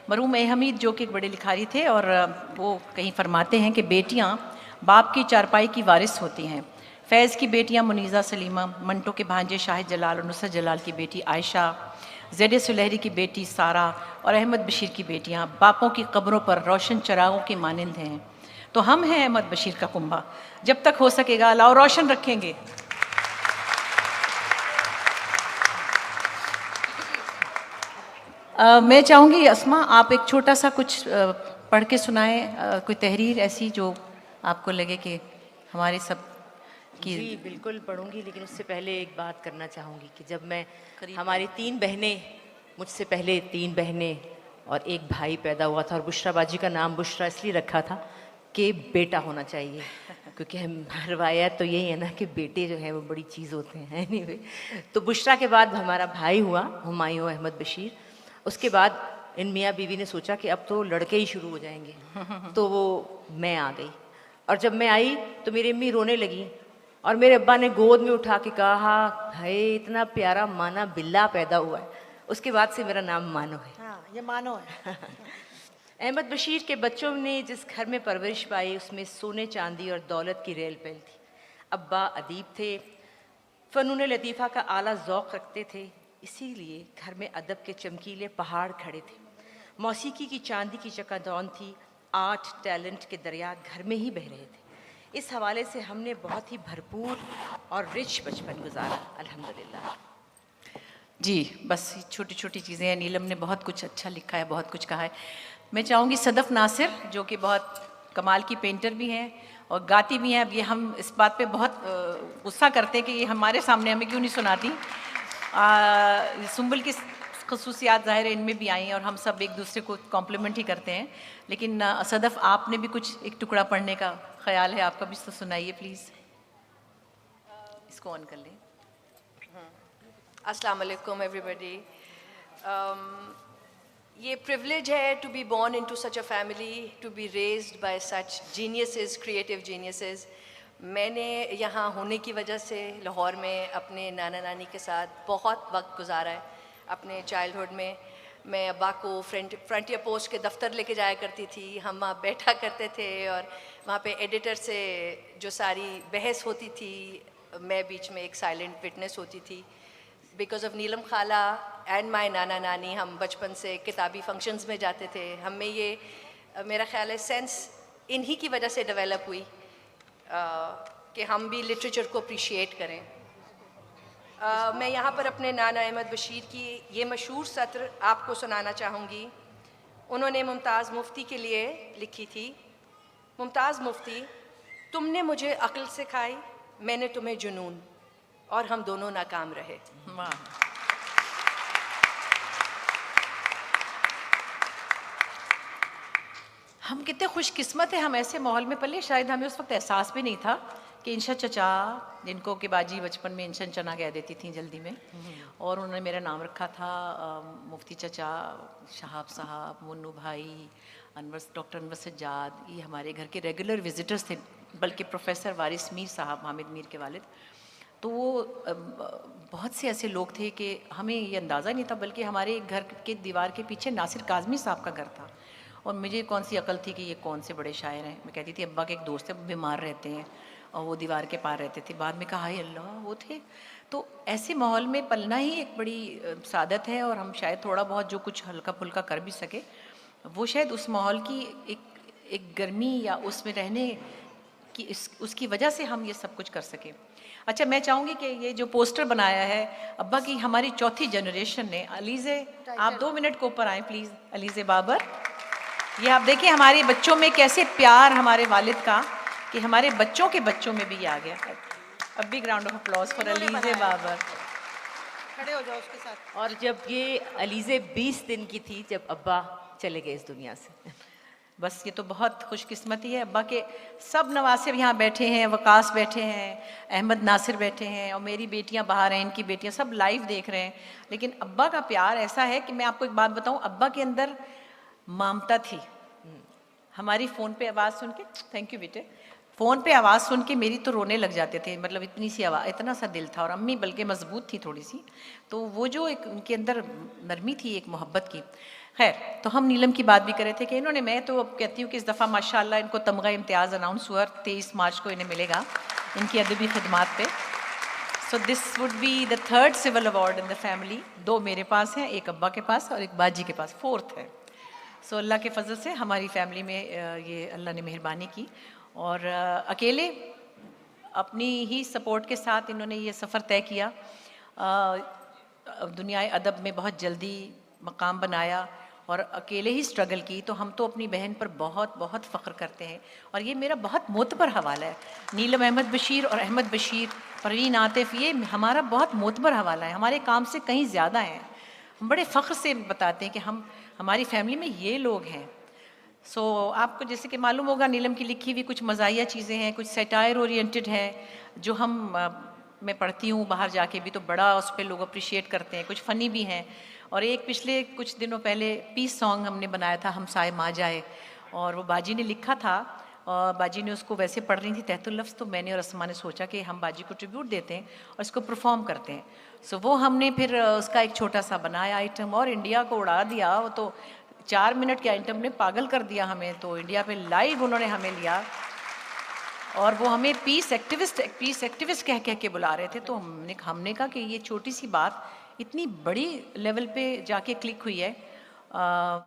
मरहूम ए हमीद जो कि एक बड़े लिखारी थे और वो कहीं फरमाते हैं कि बेटियां बाप की चारपाई की वारिस होती हैं। फैज़ की बेटियां मुनीज़ा सलीमा, मंटो के भांजे शाहिद जलाल और नुसरत जलाल की बेटी आयशा, ज़ेड सुलहरी की बेटी सारा और अहमद बशीर की बेटियां बापों की कब्रों पर रोशन चरागों की मानिंद हैं। तो हम हैं अहमद बशीर का कुंबा, जब तक हो सकेगा लाओ रोशन रखेंगे। मैं चाहूँगी अस्मा आप एक छोटा सा कुछ पढ़ के सुनाएं, कोई तहरीर ऐसी जो आपको लगे कि हमारे सब की। जी बिल्कुल पढ़ूंगी, लेकिन उससे पहले एक बात करना चाहूँगी कि जब मैं हमारी 3 बहनें, मुझसे पहले 3 बहनें और एक भाई पैदा हुआ था, और बुशरा बाजी का नाम बुशरा इसलिए रखा था कि बेटा होना चाहिए, क्योंकि हम रवायत तो यही है ना कि बेटे जो है वो बड़ी चीज़ होते हैं। एनीवे, तो बुशरा के बाद हमारा भाई हुआ हुमायूं अहमद बशीर। उसके बाद इन मियाँ बीवी ने सोचा कि अब तो लड़के ही शुरू हो जाएंगे, तो वो मैं आ गई। और जब मैं आई तो मेरी अम्मी रोने लगी और मेरे अब्बा ने गोद में उठा के कहा, भाई इतना प्यारा माना बिल्ला पैदा हुआ है। उसके बाद से मेरा नाम मानो है। हाँ, ये मानो है। अहमद बशीर के बच्चों ने जिस घर में परवरिश पाई उसमें सोने चांदी और दौलत की रेल पैल थी। अब्बा अदीब थे, फ़नून लतीफ़ा का आला ज़ौक़ रखते थे, इसीलिए घर में अदब के चमकीले पहाड़ खड़े थे। मौसीकी की चांदी की चकाचौंध थी, आर्ट टैलेंट के दरिया घर में ही बह रहे थे। इस हवाले से हमने बहुत ही भरपूर और रिच बचपन गुजारा, अल्हम्दुलिल्लाह। जी, बस छोटी छोटी चीज़ें हैं। नीलम ने बहुत कुछ अच्छा लिखा है, बहुत कुछ कहा है। मैं चाहूँगी सदफ़ नासिर जो कि बहुत कमाल की पेंटर भी हैं और गाती भी हैं। अब ये हम इस बात पे बहुत गुस्सा करते हैं कि ये हमारे सामने हमें क्यों नहीं सुनाती। सुंबल की खसूसियात ज़ाहिर है इनमें भी आई हैं और हम सब एक दूसरे को कॉम्प्लीमेंट ही करते हैं। लेकिन सदफ़ आपने भी कुछ एक टुकड़ा पढ़ने का ख्याल है आपका भी, तो सुनाइए प्लीज़। इसको ऑन कर लें। अस्सलाम वालेकुम एवरीबॉडी। ये प्रिविलेज है to be born into such a family, to be raised by such geniuses, creative geniuses. मैंने यहाँ होने की वजह से लाहौर में अपने नाना नानी के साथ बहुत वक्त गुजारा है। अपने चाइल्डहुड में मैं अब्बा को फ्रंटियर पोस्ट के दफ्तर लेके जाया करती थी। हम वहाँ बैठा करते थे और वहाँ पे एडिटर से जो सारी बहस होती थी, मैं बीच में एक साइलेंट विटनेस होती थी। बिकॉज ऑफ नीलम खाला एंड माई नाना नानी हम बचपन से किताबी फंक्शंस में जाते थे। हमें ये मेरा ख्याल है सेंस इन्हीं की वजह से डेवलप हुई कि हम भी लिटरेचर को अप्रिशिएट करें। मैं यहाँ पर अपने नाना अहमद बशीर की ये मशहूर सत्र आपको सुनाना चाहूँगी। उन्होंने मुमताज़ मुफ्ती के लिए लिखी थी। मुमताज़ मुफ्ती, तुमने मुझे अक्ल सिखाई, मैंने तुम्हें जुनून, और हम दोनों नाकाम रहे। हम कितने खुशकिस्मत हैं, हम ऐसे माहौल में पले। शायद हमें उस वक्त एहसास भी नहीं था कि इंशा चचा, जिनको कि बाजी बचपन में इंशन चना कह देती थी जल्दी में, और उन्होंने मेरा नाम रखा था मुफ्ती चचा, शहाब साहब, मुन्नू भाई, डॉक्टर अनवर सज्जाद, ये हमारे घर के रेगुलर विजिटर्स थे। बल्कि प्रोफेसर वारिस मीर साहब, हामिद मीर के वालिद, तो वो बहुत से ऐसे लोग थे कि हमें ये अंदाज़ा नहीं था। बल्कि हमारे घर के दीवार के पीछे नासिर काज़मी साहब का घर था, और मुझे कौन सी अकल थी कि ये कौन से बड़े शायर हैं। मैं कहती थी अब्बा के एक दोस्त है, बीमार रहते हैं, और वो दीवार के पार रहते थे। बाद में कहा हाय अल्लाह वो थे। तो ऐसे माहौल में पलना ही एक बड़ी सादत है, और हम शायद थोड़ा बहुत जो कुछ हल्का फुल्का कर भी सके, वो शायद उस माहौल की एक गर्मी या उसमें रहने की उसकी वजह से हम ये सब कुछ कर सके। अच्छा, मैं चाहूँगी कि ये जो पोस्टर बनाया है अब्बा की हमारी चौथी जनरेशन ने, अलीज़े आप 2 मिनट को ऊपर आएँ प्लीज़। अलीज़े बाबर, ये आप देखिए हमारे बच्चों में कैसे प्यार हमारे वालिद का, कि हमारे बच्चों के बच्चों में भी आ गया। अब big round of applause for Alizeh Babar. खड़े हो जाओ उसके साथ। और जब ये अलीज़े 20 दिन की थी जब अब्बा चले गए इस दुनिया से। बस ये तो बहुत खुशकिस्मती है। अब्बा के सब नवासिब यहाँ बैठे हैं, वकास बैठे हैं, अहमद नासिर बैठे हैं, और मेरी बेटियाँ बाहर हैं, इनकी बेटियाँ सब लाइव देख रहे हैं। लेकिन अब्बा का प्यार ऐसा है कि मैं आपको एक बात बताऊँ, अब्बा के अंदर ममता थी। हमारी फ़ोन पे आवाज़ सुन के, थैंक यू बेटे, फ़ोन पे आवाज़ सुन के मेरी तो रोने लग जाते थे। मतलब इतनी सी आवाज़, इतना सा दिल था। और अम्मी बल्कि मजबूत थी थोड़ी सी, तो वो जो एक उनके अंदर नरमी थी, एक मोहब्बत की। खैर, तो हम नीलम की बात भी कर रहे थे कि इन्होंने, मैं तो अब कहती हूँ कि इस दफ़ा माशाल्लाह इनको तमगा इम्तियाज़ अनाउंस हुआ, 23 मार्च को इन्हें मिलेगा इनकी अदबी खिदमात पे। So this would be the third civil award in the family. 2 मेरे पास हैं, एक अब्बा के पास और एक बाजी के पास, 4th है। सो अल्लाह के फजल से हमारी फैमिली में ये अल्लाह ने मेहरबानी की। और अकेले अपनी ही सपोर्ट के साथ इन्होंने ये सफ़र तय किया, दुनिया अदब में बहुत जल्दी मकाम बनाया और अकेले ही स्ट्रगल की। तो हम तो अपनी बहन पर बहुत बहुत फ़ख्र करते हैं और ये मेरा बहुत मोतबर हवाला है। नीलम अहमद बशीर और अहमद बशीर, परवीन आतिफ़, ये हमारा बहुत मोतबर हवाला है, हमारे काम से कहीं ज़्यादा हैं। हम बड़े फ़ख्र से बताते हैं कि हमारी फैमिली में ये लोग हैं। सो आपको जैसे कि मालूम होगा, नीलम की लिखी हुई कुछ मज़ाहिया चीज़ें हैं, कुछ सैटायर ओरिएंटेड हैं, जो मैं पढ़ती हूँ बाहर जाके भी तो बड़ा उस पर लोग अप्रिशिएट करते हैं। कुछ फ़नी भी हैं। और एक पिछले कुछ दिनों पहले पीस सॉन्ग हमने बनाया था, हमसाए मा जाए, और वो बाजी ने लिखा था और बाजी ने उसको वैसे पढ़ रही थी तहतुल लफ्ज़, तो मैंने और असमा ने सोचा कि हम बाजी को ट्रिब्यूट देते हैं और इसको परफॉर्म करते हैं। सो वो हमने फिर उसका एक छोटा सा बनाया आइटम और इंडिया को उड़ा दिया। वो तो 4 मिनट के आइटम ने पागल कर दिया हमें, तो इंडिया पे लाइव उन्होंने हमें लिया और वो हमें पीस एक्टिविस्ट कह के बुला रहे थे। तो हमने कहा कि ये छोटी सी बात इतनी बड़ी लेवल पे जाके क्लिक हुई है।